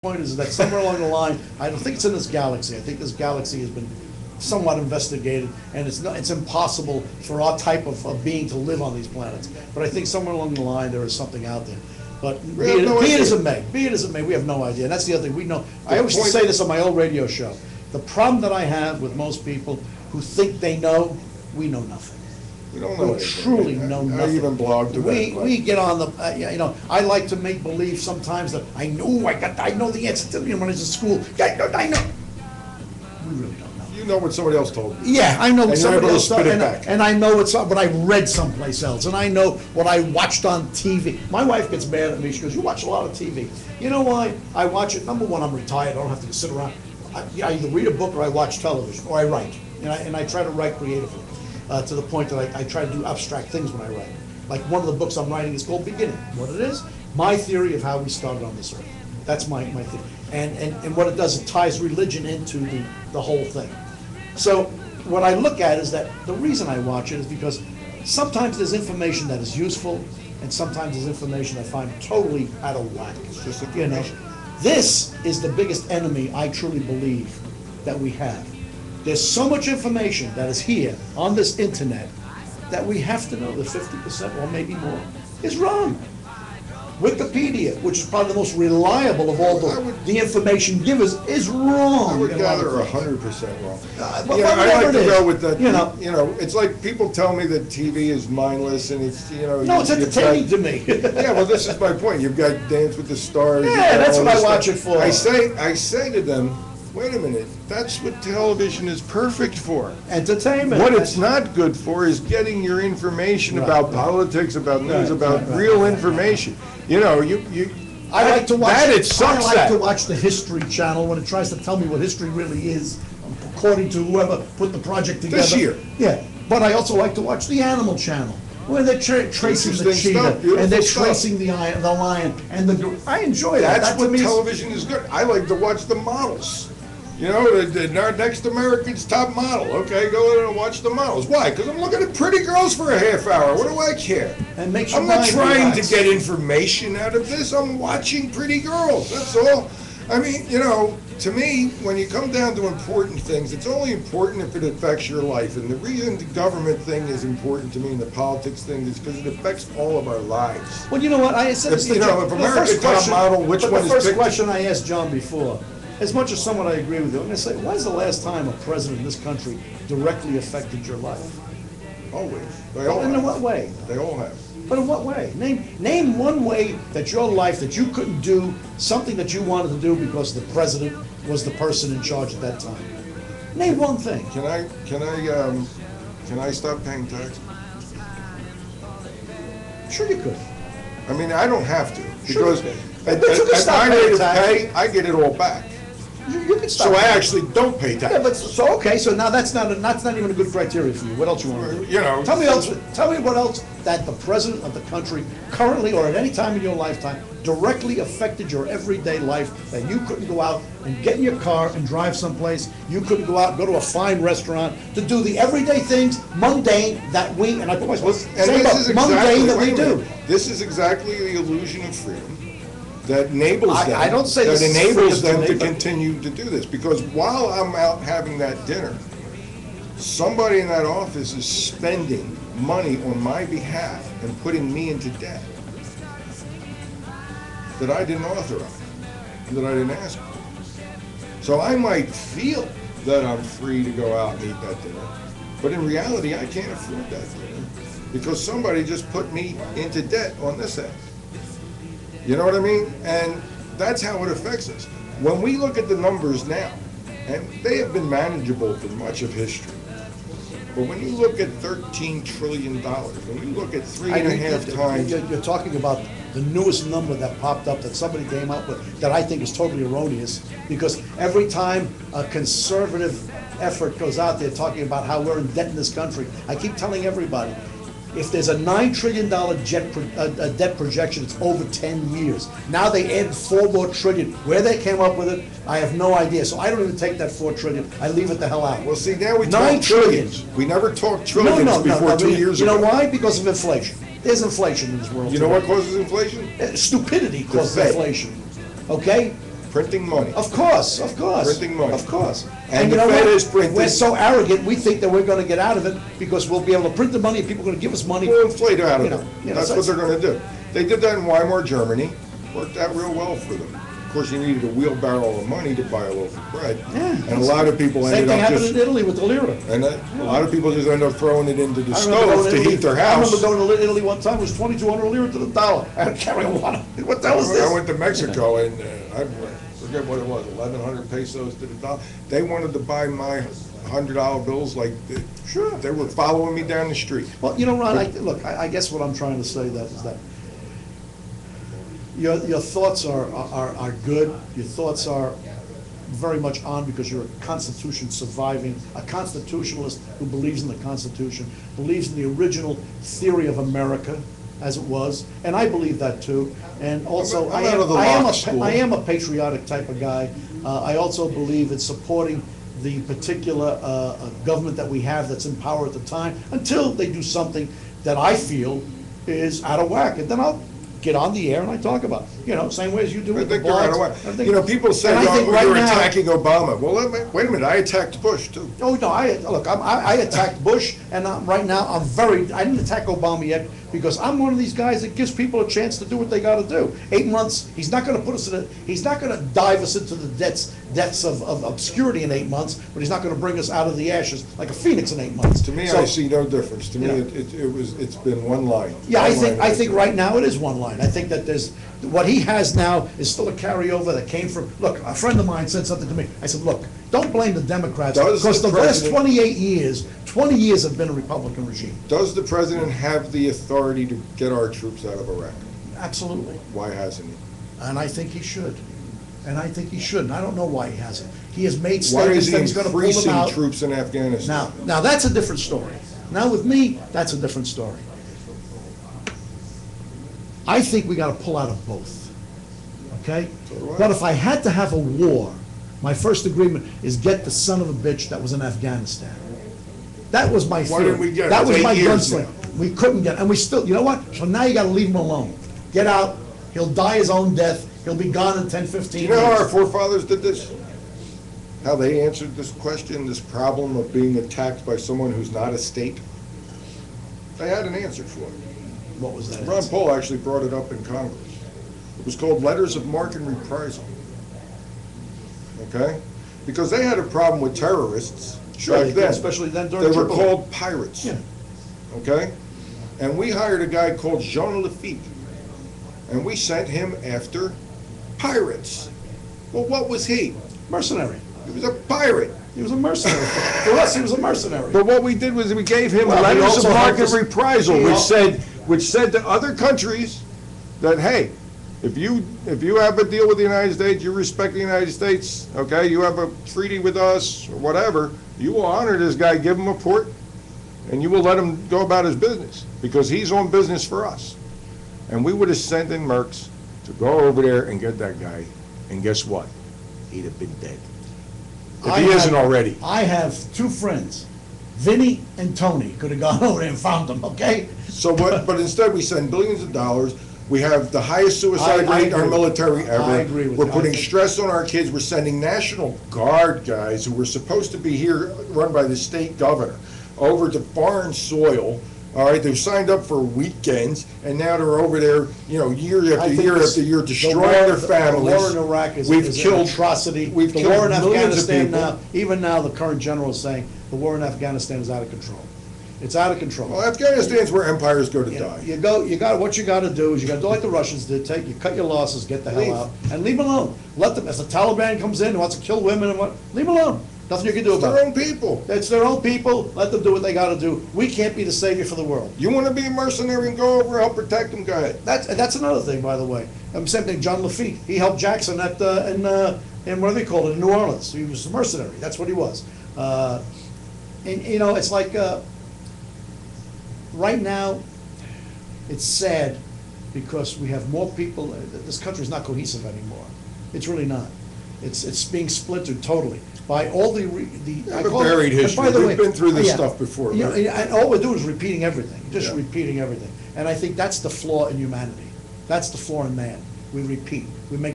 point is that somewhere along the line, I don't think it's in this galaxy. I think this galaxy has been somewhat investigated, and it's impossible for our type of being to live on these planets. But I think somewhere along the line there is something out there. But be it as it may, we have no idea. And that's the other thing. We know. I always used to say this on my old radio show. The problem that I have with most people who think they know, we know nothing. We don't know. We truly know nothing. I even blogged about it. We get on the, I like to make believe sometimes that I know the answer to, when I was in school. I know. We really don't know. You know what somebody else told you. Yeah, I know what somebody else told me. And I know what I read someplace else. And I know what I watched on TV. My wife gets mad at me. She goes, "You watch a lot of TV." You know why? I watch it. Number one, I'm retired. I don't have to sit around. I either read a book or I watch television or I write. And I try to write creatively. To the point that I try to do abstract things when I write. Like one of the books I'm writing is called Beginning. What it is? My theory of how we started on this earth. That's my theory. And what it does, it ties religion into the whole thing. So what I look at is that the reason I watch it is because sometimes there's information that is useful, and sometimes there's information I find totally out of whack. It's just information. This is the biggest enemy I truly believe that we have. There's so much information that is here on this internet that we have to know that 50% or maybe more is wrong. Wikipedia, which is probably the most reliable of all the information givers, is wrong. I would gather 100% wrong. I like to go with that. It's like people tell me that TV is mindless and it's No, it's entertaining to me. Yeah, well, this is my point. You've got Dance with the Stars. Yeah, that's what I watch it for. I say to them, wait a minute, that's what television is perfect for. Entertainment. What it's not good for is getting your information about politics, about news, about real information. I like to watch the History Channel when it tries to tell me what history really is, according to whoever put the project together. This year. Yeah, but I also like to watch the Animal Channel, where they're tracing the cheetah and they're tracing the lion and the. I enjoy that. That's what television is good. I like to watch the models. The next American's top model. Okay, go in and watch the models. Why? Because I'm looking at pretty girls for a half hour. What do I care? And I'm not trying to get information out of this. I'm watching pretty girls. That's all. I mean, to me, when you come down to important things, it's only important if it affects your life. And the reason the government thing is important to me and the politics thing is because it affects all of our lives. Well, you know what? I said if America's top model, which one is the first question I asked John before. As much as someone I agree with you, I'm going to say, when's the last time a president in this country directly affected your life? Always. In what way? They all have. But in what way? Name one way that your life, that you couldn't do something that you wanted to do because the president was the person in charge at that time. Name one thing. Can I stop paying taxes? Sure you could. I mean, I don't have to, because at my rate of pay, I get it all back. You can stop. So I actually don't pay taxes. Yeah, but so now that's not even a good criteria for you. What else you want to do? Tell me what else that the president of the country currently or at any time in your lifetime directly affected your everyday life, that you couldn't go out and get in your car and drive someplace. You couldn't go out and go to a fine restaurant to do the everyday things, mundane, that we, and I put myself, mundane that we do. This is exactly the illusion of freedom that enables them, I don't say that enables them to continue to do this. Because while I'm out having that dinner, somebody in that office is spending money on my behalf and putting me into debt that I didn't authorize, that I didn't ask for. So I might feel that I'm free to go out and eat that dinner, but in reality I can't afford that dinner because somebody just put me into debt on this end. You know what I mean? And that's how it affects us. When we look at the numbers now, and they have been manageable for much of history, but when you look at $13 trillion, when you look at 3.5 times... You're talking about the newest number that popped up that somebody came up with that I think is totally erroneous, because every time a conservative effort goes out there talking about how we're in debt in this country, I keep telling everybody, if there's a $9 trillion debt projection, it's over 10 years. Now they added $4 more trillion. Where they came up with it, I have no idea. So I don't even take that $4 trillion. I leave it the hell out. Well, see, now we talk trillions. We never talked trillions before 2 years ago. You know why? Because of inflation. There's inflation in this world. You know what causes inflation? Stupidity causes inflation. Okay? printing money. Of course, of course. Printing money. Of course. And you the know Fed what? is printing. We're so arrogant, we think that we're gonna get out of it because we'll be able to print the money and people are gonna give us money. We'll inflate out of You know, it. That's what they're gonna do. They did that in Weimar, Germany. Worked out real well for them. Of course, you needed a wheelbarrow of money to buy a loaf of bread. Yeah. And a lot of people Same ended thing up happened just, in Italy with the lira. and a lot of people just end up throwing it into the I remember going stove to to Italy- heat their I house. remember going to Italy one time, it was 2,200 lira to the dollar. I had to carry a lot of, what the hell is this? I went to Mexico and I forget what it was, 1,100 pesos to the dollar. They wanted to buy my $100 bills like, Sure. they were following me down the street. Well, you know, Ron, look, I guess what I'm trying to say that is that your thoughts are good. Your thoughts are very much on because you're a Constitution surviving, a constitutionalist who believes in the Constitution, believes in the original theory of America as it was, and I believe that too. And also, I'm out of the Locke school. I am a patriotic type of guy. I also believe in supporting the particular government that we have that's in power at the time until they do something that I feel is out of whack, and then I'll get on the air and I talk about it. You know, same way as you do I with the think they're out of blogs. whack. You know, people say, And I think oh, right you're now- attacking Obama. Well, wait a minute, I attacked Bush too. Oh, no, I attacked Bush, and right now, I didn't attack Obama yet, because I'm one of these guys that gives people a chance to do what they gotta do. 8 months, he's not gonna put us he's not gonna dive us into the depths of obscurity in 8 months, but he's not gonna bring us out of the ashes like a phoenix in 8 months. To me, So- I see no difference. To me, Yeah. it's been one line. Yeah, One line I think right right now it is one line. I think that what he has now is still a carryover that came from, look, a friend of mine said something to me. I said, look, don't blame the Democrats, Does because the the last president- 20 years have been a Republican regime. Does the president have the authority to get our troops out of Iraq? Absolutely. Why hasn't he? And I think he should. And I think he should. And I don't know why he hasn't. He has made Why statements is he that he's gonna pull them increasing out. troops in Afghanistan? Now that's a different story. Now with me, that's a different story. I think we gotta pull out of both, okay? So do I. But if I had to have a war, my first agreement is get the son of a bitch that was in Afghanistan. That was my Why fear. didn't we get him? That was It's my 8 years gunsling. now. We couldn't get, and we still, you know what? So now you gotta leave him alone. Get out, he'll die his own death, he'll be gone in 10, 15 Do years. you know how our forefathers did this? How they answered this question, this problem of being attacked by someone who's not a state? They had an answer for it. What was that? Ron Paul actually brought it up in Congress. It was called letters of marque and reprisal. Okay? Because they had a problem with terrorists Sure, back then. especially then during They were Tripoli. called pirates. Yeah. Okay? And we hired a guy called Jean Lafitte. And we sent him after pirates. Well, what was he? Mercenary. He was a pirate. He was a mercenary. For us, he was a mercenary. But what we did was we gave him Well, he letters also of marque helped and us- reprisal, he which said to other countries that, hey, if you have a deal with the United States, you respect the United States, okay, you have a treaty with us or whatever, you will honor this guy, give him a port, and you will let him go about his business because he's on business for us. And we would have sent in mercs to go over there and get that guy, and guess what? He'd have been dead. If he isn't already. I have two friends, Vinny and Tony, could have gone over there and found him, okay? So what, but instead we send billions of dollars, we have the highest suicide I rate in our agree. military ever. I agree with We're you. putting I think- stress on our kids, we're sending National Guard guys who were supposed to be here, run by the state governor, over to foreign soil, all right, they've signed up for weekends, and now they're over there, you know, year I after think year this- after year, the destroying war- their the families. war in Iraq is We've an killed- atrocity. we've The killed war in millions of Afghanistan people. now, even now, the current general is saying, the war in Afghanistan is out of control. It's out of control. Well, Afghanistan's where empires go to You know, die. what you gotta do is you gotta do like the Russians did, you cut your losses, get the Leave. hell out, and leave them alone. Let them, if the Taliban comes in and wants to kill women and what, leave them alone. Nothing you can do It's about their it. own people. It's their own people, let them do what they gotta do. We can't be the savior for the world. You wanna be a mercenary and go over and help protect them, go ahead. That's another thing, by the way. Same thing, John Lafitte, he helped Jackson in what do they call it, in New Orleans. He was a mercenary, that's what he was. And, you know, it's like, right now, it's sad because we have more people, this country's not cohesive anymore. It's really not. It's being splintered totally by all the. have a buried history. We've been through this stuff before, You know, man. and all we're doing is repeating everything, just Yeah. repeating everything. And I think that's the flaw in humanity. That's the flaw in man. We repeat.